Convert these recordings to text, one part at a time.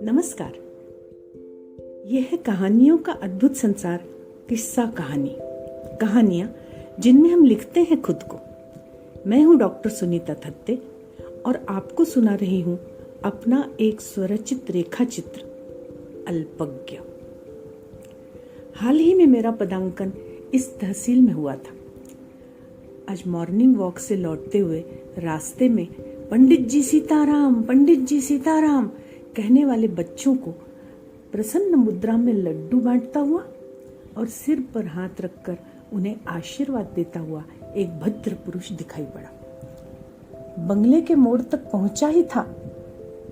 नमस्कार। यह है कहानियों का अद्भुत संसार, किस्सा कहानी। कहानियां जिनमें हम लिखते हैं खुद को। मैं हूं डॉक्टर सुनीता थत्ते और आपको सुना रही हूं अपना एक स्वरचित रेखा चित्र, अल्पज्ञ। हाल ही में मेरा पदांकन इस तहसील में हुआ था। आज मॉर्निंग वॉक से लौटते हुए रास्ते में पंडित जी सीताराम, पंडित जी सीताराम कहने वाले बच्चों को प्रसन्न मुद्रा में लड्डू बांटता हुआ और सिर पर हाथ रखकर उन्हें आशीर्वाद देता हुआ एक भद्र पुरुष दिखाई पड़ा। बंगले के मोड़ तक पहुंचा ही था,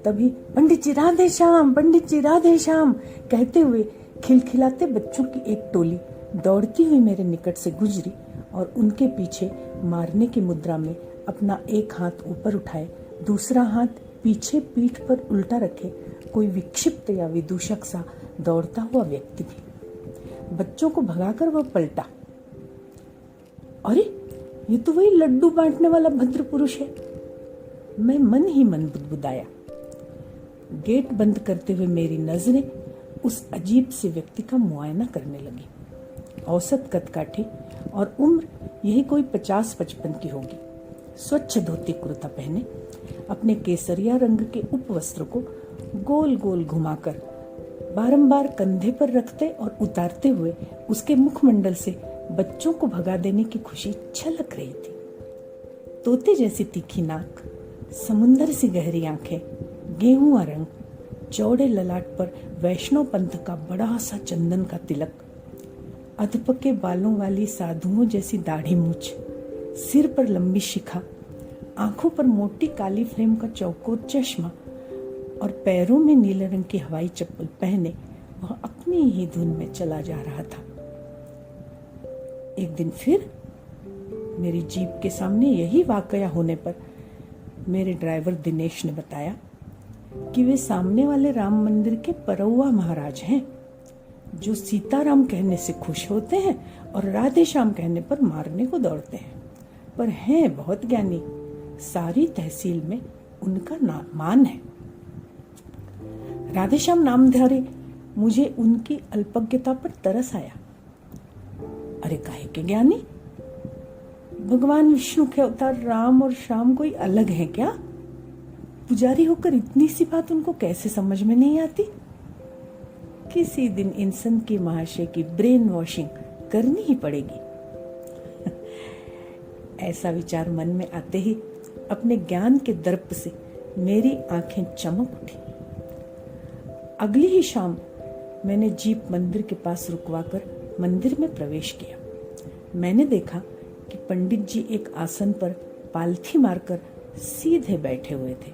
तभी पंडित जी राधे श्याम, पंडित जी राधे श्याम कहते हुए खिलखिलाते बच्चों की एक टोली दौड़ती हुई मेरे निकट से गुजरी और उनके पीछे मारने की मुद्रा में अपना एक हाथ ऊपर उठाए, दूसरा हाथ पीछे पीठ पर उल्टा रखे कोई विक्षिप्त या विदूषक सा दौड़ता हुआ व्यक्ति भी। बच्चों को भगाकर वह पलटा। अरे, ये तो वही लड्डू बांटने वाला भद्र पुरुष है। मैं मन ही मन बुदबुदाया। गेट बंद करते हुए मेरी नजरें उस अजीब से व्यक्ति का मुआयना करने लगी। औसत कदकाठी और उम्र यही कोई 50-55 की होगी। स्वच्छ धोती कुर्ता पहने अपने केसरिया रंग के उपवस्त्र को गोल गोल घुमाकर बारंबार कंधे पर रखते और उतारते हुए उसके मुखमंडल से बच्चों को भगा देने की खुशी छलक रही थी। तोते जैसी तीखी नाक, समुंदर सी गहरी आंखें, गेहुआ रंग, चौड़े ललाट पर वैष्णव पंथ का बड़ा सा चंदन का तिलक, अधपके बालों वाली साधुओं जैसी दाढ़ी मूछ, सिर पर लंबी शिखा, आंखों पर मोटी काली फ्रेम का चौकोर चश्मा और पैरों में नीले रंग की हवाई चप्पल पहने वह अपनी ही धुन में चला जा रहा था। एक दिन फिर मेरी जीप के सामने यही वाकया होने पर मेरे ड्राइवर दिनेश ने बताया कि वे सामने वाले राम मंदिर के परौआ महाराज हैं, जो सीताराम कहने से खुश होते हैं और राधे श्याम कहने पर मारने को दौड़ते हैं, पर हैं बहुत ज्ञानी। सारी तहसील में उनका मान है। राधे श्याम नामधारी मुझे उनकी अल्पज्ञता पर तरस आया। अरे काहे के ज्ञानी? भगवान विष्णु के अवतार राम और श्याम कोई अलग है क्या? पुजारी होकर इतनी सी बात उनको कैसे समझ में नहीं आती? किसी दिन इन संत की महाशय की ब्रेन वॉशिंग करनी ही पड़ेगी। ऐसा विचार मन में आते ही अपने ज्ञान के दर्प से मेरी आंखें चमक उठी। अगली ही शाम मैंने जीप मंदिर के पास रुकवाकर मंदिर में प्रवेश किया। मैंने देखा कि पंडित जी एक आसन पर पालथी मारकर सीधे बैठे हुए थे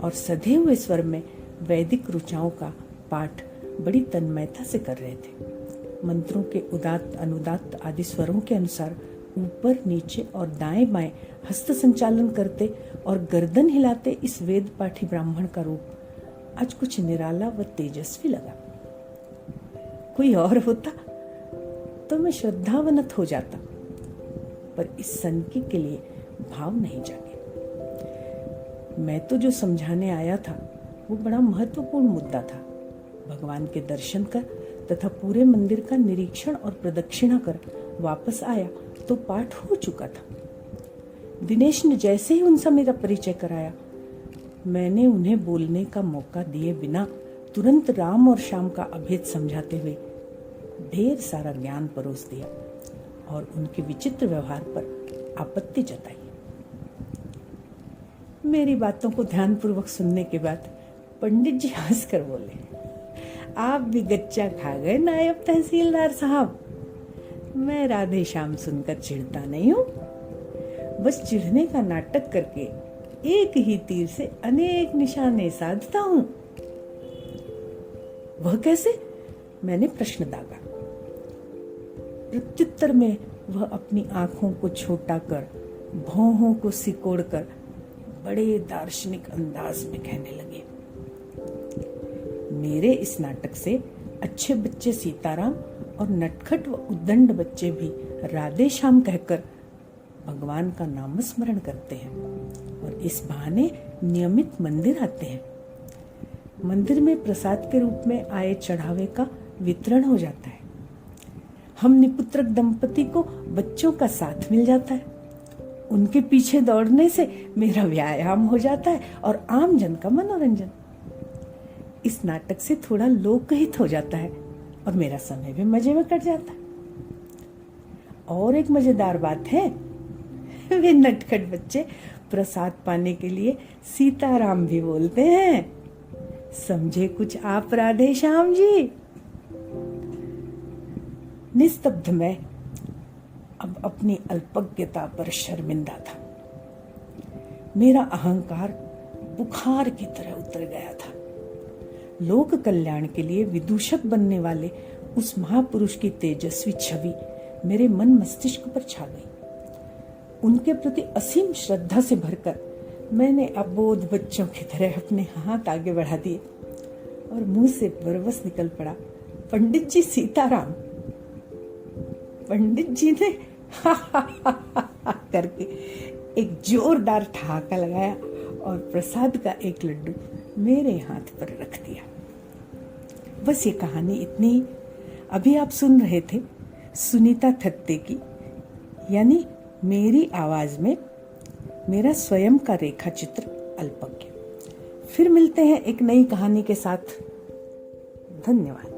और सधे हुए स्वर में वैदिक ऋचाओं का पाठ बड़ी तन्मयता से कर रहे थे। मंत्रों के उदात्त अनुदात्त आदि स्वरों के अनुसार ऊपर नीचे और दाएं बाएं हस्त संचालन करते और गर्दन हिलाते इस वेद पाठी ब्राह्मण का रूप आज कुछ निराला व तेजस्वी लगा। कोई और होता तो मैं श्रद्धावनत हो जाता, पर इस सनकी के लिए भाव नहीं जागे। मैं तो जो समझाने आया था वो बड़ा महत्वपूर्ण मुद्दा था। भगवान के दर्शन कर तथा पूरे मंदिर का निरीक्षण और प्रदक्षिणा कर वापस आया तो पाठ हो चुका था। दिनेश ने जैसे ही उनसे मेरा परिचय कराया, मैंने उन्हें बोलने का मौका दिए बिना तुरंत राम और श्याम का अभेद समझाते हुए ढेर सारा ज्ञान परोस दिया और उनके विचित्र व्यवहार पर आपत्ति जताई। मेरी बातों को ध्यानपूर्वक सुनने के बाद पंडित जी हंसकर बोले, आप भी गच्चा खा गए नायब तहसीलदार साहब। मैं राधे श्याम सुनकर चिढ़ता नहीं हूँ, बस चिढ़ने का नाटक करके एक ही तीर से अनेक निशाने साधता हूँ। वह कैसे? मैंने प्रश्न दागा। प्रत्युत्तर में वह अपनी आंखों को छोटा कर, भौहों को सिकोड़कर बड़े दार्शनिक अंदाज में कहने लगे। मेरे इस नाटक से अच्छे बच्चे सीताराम और नटखट व उद्दंड बच्चे भी राधे श्याम कहकर भगवान का नामस्मरण करते हैं और इस बहाने नियमित मंदिर आते हैं। मंदिर में प्रसाद के रूप में आए चढ़ावे का वितरण हो जाता है। हम निपुत्रक दंपति को बच्चों का साथ मिल जाता है। उनके पीछे दौड़ने से मेरा व्यायाम हो जाता है और आम जन का मनोरंजन। इस नाटक से थोड़ा लोकहित हो जाता है और मेरा समय भी मजे में कट जाता है। और एक मजेदार बात है, वे नटखट बच्चे प्रसाद पाने के लिए सीताराम भी बोलते हैं। समझे कुछ आप राधे श्याम जी? निस्तब्ध मैं अब अपनी अल्पज्ञता पर शर्मिंदा था। मेरा अहंकार बुखार की तरह उतर गया था। लोक कल्याण के लिए विदूषक बनने वाले उस महापुरुष की तेजस्वी छवि मेरे मन मस्तिष्क पर छा गई। उनके प्रति असीम श्रद्धा से भरकर मैंने अबोध बच्चों की तरह अपने हाथ आगे बढ़ा दिए और मुंह से बरबस निकल पड़ा, पंडित जी सीताराम। पंडित जी ने करके एक जोरदार ठहाका लगाया और प्रसाद का एक लड्डू मेरे हाथ पर रख दिया। बस ये कहानी इतनी ही। अभी आप सुन रहे थे सुनीता थत्ते की, यानी मेरी आवाज में मेरा स्वयं का रेखा चित्र अल्पज्ञ। फिर मिलते हैं एक नई कहानी के साथ। धन्यवाद।